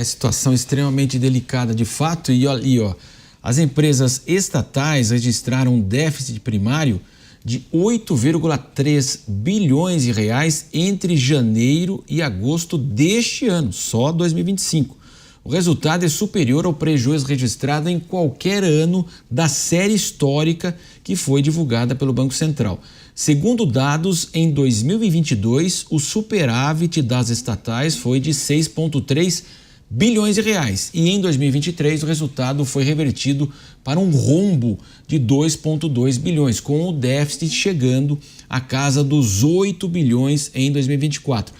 É situação extremamente delicada de fato e ali, ó, as empresas estatais registraram um déficit primário de 8,3 bilhões de reais entre janeiro e agosto deste ano, só 2025. O resultado é superior ao prejuízo registrado em qualquer ano da série histórica que foi divulgada pelo Banco Central. Segundo dados, em 2022, o superávit das estatais foi de 6,3 bilhões de reais e em 2023 o resultado foi revertido para um rombo de 2,2 bilhões, com o déficit chegando à casa dos 8 bilhões em 2024.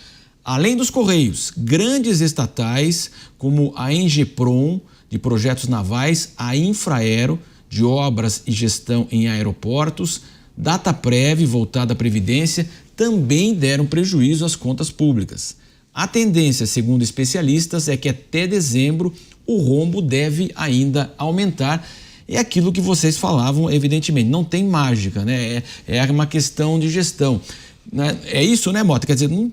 Além dos Correios, grandes estatais como a Engeprom, de projetos navais, a Infraero, de obras e gestão em aeroportos, Dataprev, voltada à Previdência, também deram prejuízo às contas públicas. A tendência, segundo especialistas, é que até dezembro o rombo deve ainda aumentar. É aquilo que vocês falavam, evidentemente, não tem mágica, né? É uma questão de gestão. É isso, né, Mota? Quer dizer, não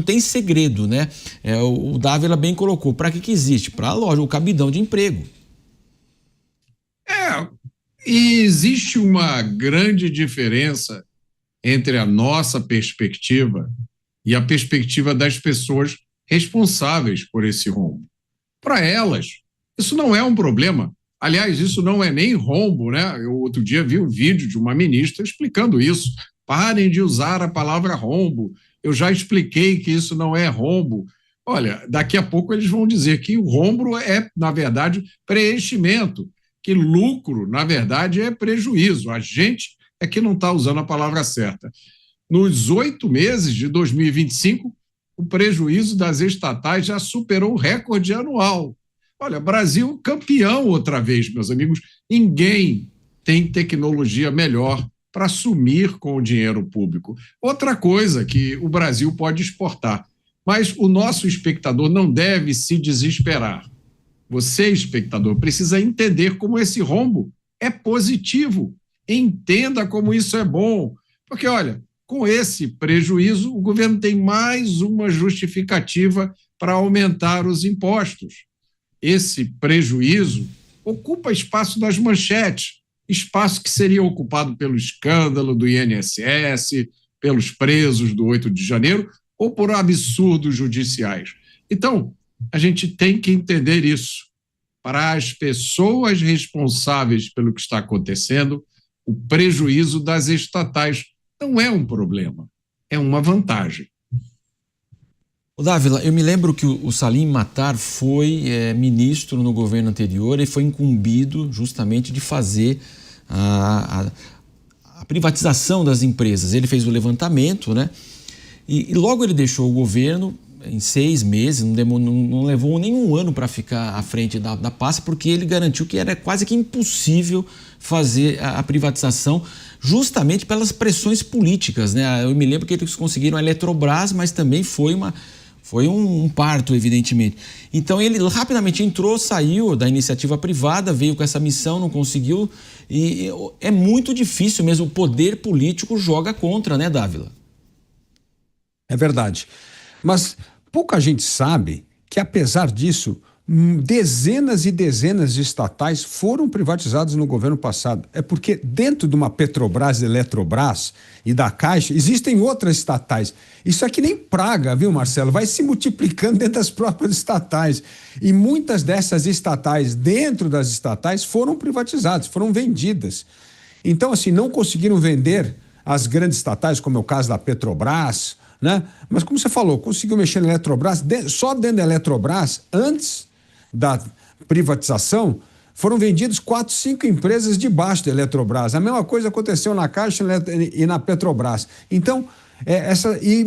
tem segredo, né? O Dávila bem colocou. Para que existe? Para, lógico, o cabidão de emprego. E existe uma grande diferença entre a nossa perspectiva e a perspectiva das pessoas responsáveis por esse rombo. Para elas, isso não é um problema. Aliás, isso não é nem rombo, né? Eu outro dia vi um vídeo de uma ministra explicando isso. Parem de usar a palavra rombo. Eu já expliquei que isso não é rombo. Olha, daqui a pouco eles vão dizer que o rombo é, na verdade, preenchimento, que lucro, na verdade, é prejuízo. A gente é que não está usando a palavra certa. Nos 8 meses de 2025, o prejuízo das estatais já superou o recorde anual. Olha, Brasil campeão outra vez, meus amigos. Ninguém tem tecnologia melhor para sumir com o dinheiro público. Outra coisa que o Brasil pode exportar. Mas o nosso espectador não deve se desesperar. Você, espectador, precisa entender como esse rombo é positivo. Entenda como isso é bom. Porque, olha, com esse prejuízo, o governo tem mais uma justificativa para aumentar os impostos. Esse prejuízo ocupa espaço das manchetes, espaço que seria ocupado pelo escândalo do INSS, pelos presos do 8 de janeiro ou por absurdos judiciais. Então, a gente tem que entender isso. Para as pessoas responsáveis pelo que está acontecendo, o prejuízo das estatais não é um problema, é uma vantagem. Dávila, eu me lembro que o Salim Matar foi ministro no governo anterior e foi incumbido justamente de fazer a privatização das empresas. Ele fez o levantamento, né? E logo ele deixou o governo em 6 meses, não levou nenhum ano para ficar à frente da pasta, porque ele garantiu que era quase que impossível fazer a privatização, justamente pelas pressões políticas, né? Eu me lembro que eles conseguiram a Eletrobras, mas também foi um parto, evidentemente. Então ele rapidamente entrou, saiu da iniciativa privada, veio com essa missão, não conseguiu, e é muito difícil mesmo, o poder político joga contra, né, Dávila? É verdade. Mas pouca gente sabe que, apesar disso, dezenas e dezenas de estatais foram privatizadas no governo passado. É porque dentro de uma Petrobras, Eletrobras e da Caixa, existem outras estatais. Isso é que nem praga, viu, Marcelo? Vai se multiplicando dentro das próprias estatais. E muitas dessas estatais, dentro das estatais, foram privatizadas, foram vendidas. Então, assim, não conseguiram vender as grandes estatais, como é o caso da Petrobras, né? Mas como você falou, conseguiu mexer na Eletrobras, só dentro da Eletrobras, antes da privatização, foram vendidas 4, 5 empresas debaixo da Eletrobras. A mesma coisa aconteceu na Caixa e na Petrobras. Então,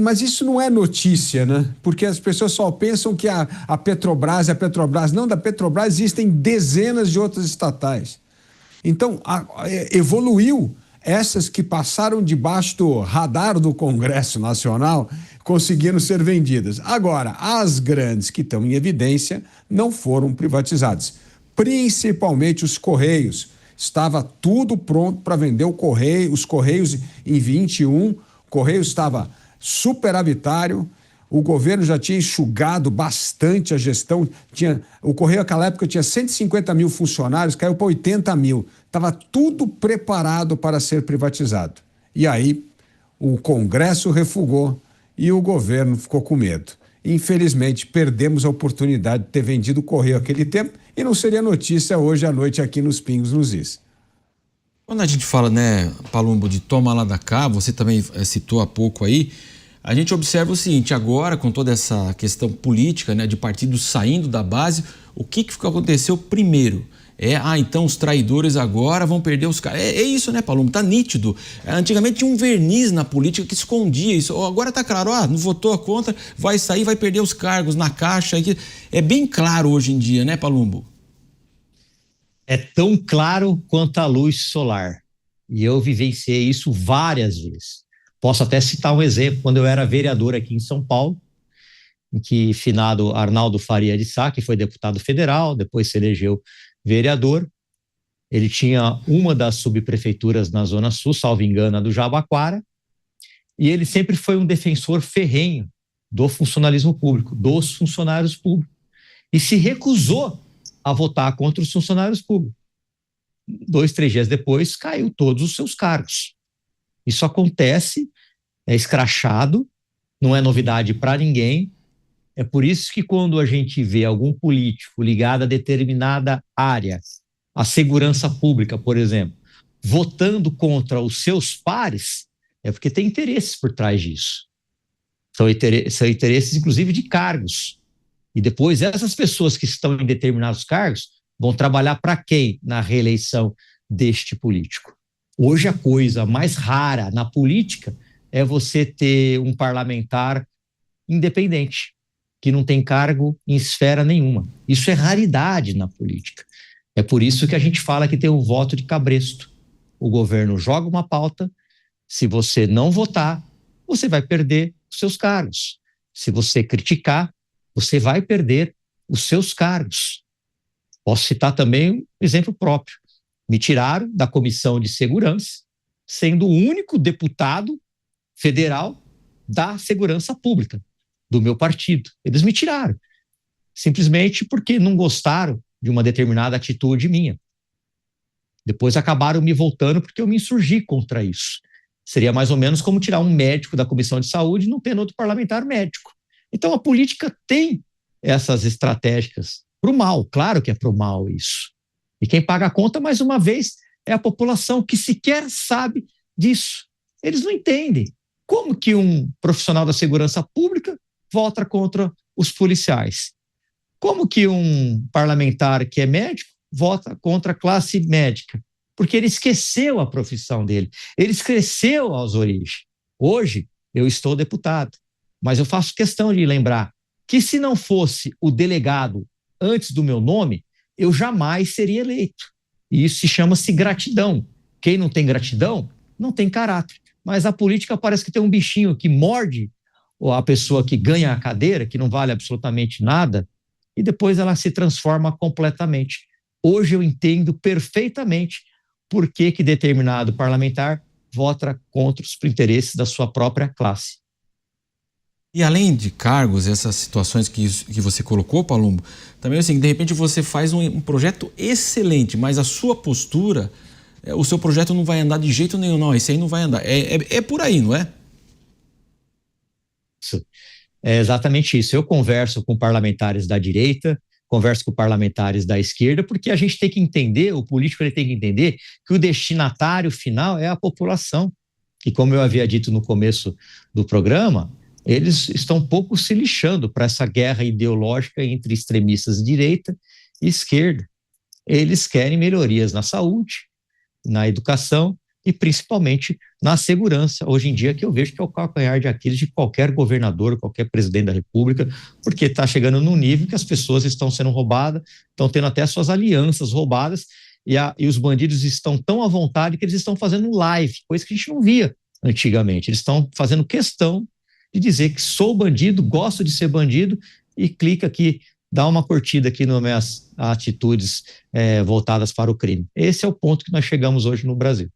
mas isso não é notícia, né? Porque as pessoas só pensam que a Petrobras é a Petrobras. Não, da Petrobras existem dezenas de outras estatais. Então, evoluiu. Essas que passaram debaixo do radar do Congresso Nacional conseguiram ser vendidas. Agora, as grandes que estão em evidência não foram privatizadas. Principalmente os Correios. Estava tudo pronto para vender os Correios em 21. O Correio estava superavitário. o governo já tinha enxugado bastante a gestão. O Correio, naquela época, tinha 150 mil funcionários, caiu para 80 mil. Estava tudo preparado para ser privatizado. E aí, o Congresso refugou e o governo ficou com medo. Infelizmente, perdemos a oportunidade de ter vendido o Correio naquele tempo e não seria notícia hoje à noite aqui nos Pingos nos Is. Quando a gente fala, né, Palumbo, de toma lá da cá, você também citou há pouco aí, a gente observa o seguinte: agora, com toda essa questão política, né, de partidos saindo da base, o que aconteceu primeiro? Então os traidores agora vão perder os caras. É isso, né, Palumbo? Tá nítido. Antigamente tinha um verniz na política que escondia isso. Agora tá claro, não votou contra, vai sair, vai perder os cargos na Caixa. É bem claro hoje em dia, né, Palumbo? É tão claro quanto a luz solar. E eu vivenciei isso várias vezes. Posso até citar um exemplo. Quando eu era vereador aqui em São Paulo, em que finado Arnaldo Faria de Sá, que foi deputado federal, depois se elegeu vereador, ele tinha uma das subprefeituras na Zona Sul, salvo engano, a do Jabaquara, e ele sempre foi um defensor ferrenho do funcionalismo público, dos funcionários públicos, e se recusou a votar contra os funcionários públicos. 2, 3 dias depois, caiu todos os seus cargos. Isso acontece, é escrachado, não é novidade para ninguém. É por isso que quando a gente vê algum político ligado a determinada área, a segurança pública, por exemplo, votando contra os seus pares, é porque tem interesses por trás disso. São interesses, inclusive, de cargos. E depois essas pessoas que estão em determinados cargos vão trabalhar para quem na reeleição deste político? Hoje a coisa mais rara na política é você ter um parlamentar independente, que não tem cargo em esfera nenhuma. Isso é raridade na política. É por isso que a gente fala que tem um voto de cabresto. O governo joga uma pauta, se você não votar, você vai perder os seus cargos. Se você criticar, você vai perder os seus cargos. Posso citar também um exemplo próprio. Me tiraram da Comissão de Segurança, sendo o único deputado federal da Segurança Pública, do meu partido. Eles me tiraram, simplesmente porque não gostaram de uma determinada atitude minha. Depois acabaram me voltando porque eu me insurgi contra isso. Seria mais ou menos como tirar um médico da Comissão de Saúde e não ter outro parlamentar médico. Então a política tem essas estratégias para o mal, claro que é para o mal isso. E quem paga a conta, mais uma vez, é a população que sequer sabe disso. Eles não entendem. Como que um profissional da segurança pública vota contra os policiais? Como que um parlamentar que é médico vota contra a classe médica? Porque ele esqueceu a profissão dele, ele esqueceu as origens. Hoje, eu estou deputado, mas eu faço questão de lembrar que se não fosse o delegado antes do meu nome, eu jamais seria eleito. E isso chama-se gratidão. Quem não tem gratidão, não tem caráter. Mas a política parece que tem um bichinho que morde a pessoa que ganha a cadeira, que não vale absolutamente nada, e depois ela se transforma completamente. Hoje eu entendo perfeitamente por que determinado parlamentar vota contra os interesses da sua própria classe. E além de cargos, essas situações que você colocou, Palumbo, também assim, de repente você faz um projeto excelente, mas a sua postura, o seu projeto não vai andar de jeito nenhum, não, esse aí não vai andar. É por aí, não é? Isso. É exatamente isso. Eu converso com parlamentares da direita, converso com parlamentares da esquerda, porque a gente tem que entender, o político ele tem que entender que o destinatário final é a população. E como eu havia dito no começo do programa, eles estão um pouco se lixando para essa guerra ideológica entre extremistas de direita e esquerda. Eles querem melhorias na saúde, na educação e principalmente na segurança. Hoje em dia que eu vejo que é o calcanhar de Aquiles de qualquer governador, qualquer presidente da República, porque está chegando num nível que as pessoas estão sendo roubadas, estão tendo até suas alianças roubadas e os bandidos estão tão à vontade que eles estão fazendo live, coisa que a gente não via antigamente. Eles estão fazendo questão de dizer que sou bandido, gosto de ser bandido e clica aqui, dá uma curtida aqui nas minhas atitudes voltadas para o crime. Esse é o ponto que nós chegamos hoje no Brasil.